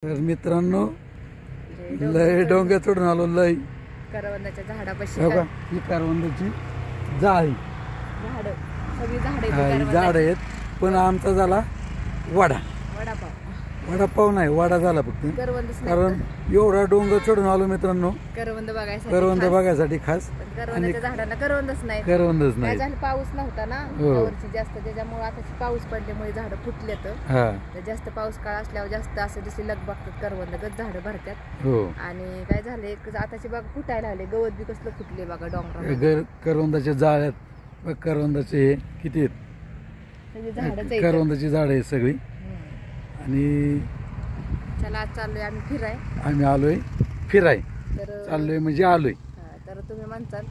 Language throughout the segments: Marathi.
तर मित्रांनो लय डोंगर चढून आलो लय करवंदाच्या झाडापाशी हो का ही करवंदाची जाळी झाड सगळी झाडे झाड आहेत पण आमचा झाला वडा वडापाव वडापाव नाही वडा झाला फक्त करवंदच कारण एवढा डोंगर चढून आलो मित्रांनो करवंद बघायसाठी खास करवंदाच्या झाडांना करवंदच नाही करवंदच नाही झालं पाऊस नव्हता ना यावर्षी जास्त त्याच्यामुळे आता पाऊस पडल्यामुळे झाड फुटलेत तर जास्त पाऊस काळ असल्यावर जास्त असं दिसली लगबगतात करवंद झाड भरतात आणि काय झाले आताची बाग फुटायला आले गवत बी कसलं फुटले बघा डोंगरावर करवंदाच्या जाळ्यात करवंदाचे किती आहेत करवंदाची झाड आहेत सगळी आणि चला आज चाललोय आम्ही फिराय आम्ही आलोय फिराय चाललोय म्हणजे आलोय तर तुम्ही म्हणताल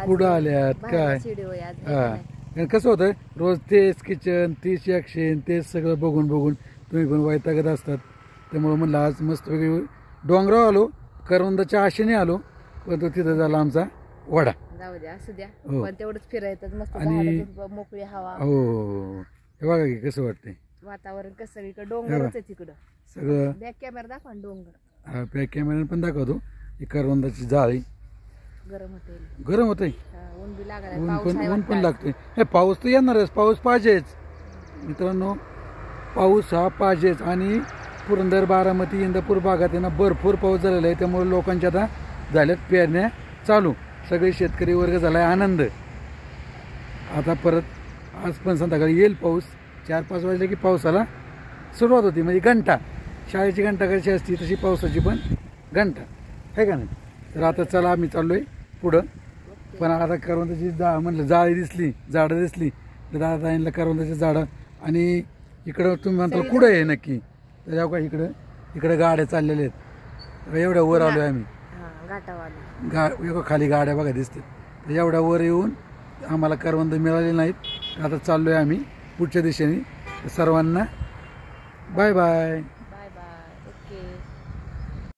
कुठं आल्यात काय कसं होतं रोज तेच किचन तेच ॲक्शन तेच सगळं बघून बघून तुम्ही पण वैतागत असतात त्यामुळे म्हणलं आज मस्त वेगळी डोंगरावर आलो करवंदाच्या आशेने आलो पण तो तिथं झाला आमचा वडा जाऊ द्या असू द्या पण तेवढंच फिरायचं मस्त आणि मोकळी हवा हो हे बघा की कसं वाटतंय वातावरण कसं इकडं डोंगरच आहे तिकडं सगळं बॅक कॅमेरा दाखवा डोंगर हा बॅक कॅमेरा पण दाखवतो ही करवंदाची जाळी गरम होते ऊन बी ऊन पण लागते हे पाऊस तर येणारच पाऊस पाहिजेच मित्रांनो पाऊस हा पाहिजेच आणि पुरंदर बारामती इंदापूर भागात आहे ना भरपूर पाऊस झालेला आहे त्यामुळे लोकांच्या आता झाल्यात पेरण्या चालू सगळे शेतकरी वर्ग झालाय आनंद आता परत आज पण संध्याकाळी येईल पाऊस 4-5 वाजले की पावसाला सुरुवात होती म्हणजे घंटा शाळेची घंटा कशी असती तशी पावसाची पण घंटा आहे का नाही तर आता चला आम्ही चाललोय पुढं पण आता करवंदाची म्हणलं जाळी दिसली झाडं दिसली तर दादा करवंदाची झाडं आणि इकडं तुम्ही म्हणता कुठं आहे नक्की तर का इकडं गाड्या चाललेल्या आहेत एवढ्या वर आलोय आम्ही खाली गाड्या बघा दिसते तर एवढ्या वर येऊन आम्हाला करवंद मिळाले नाहीत आता चाललोय आम्ही पुढच्या दिशेने सर्वांना बाय बाय.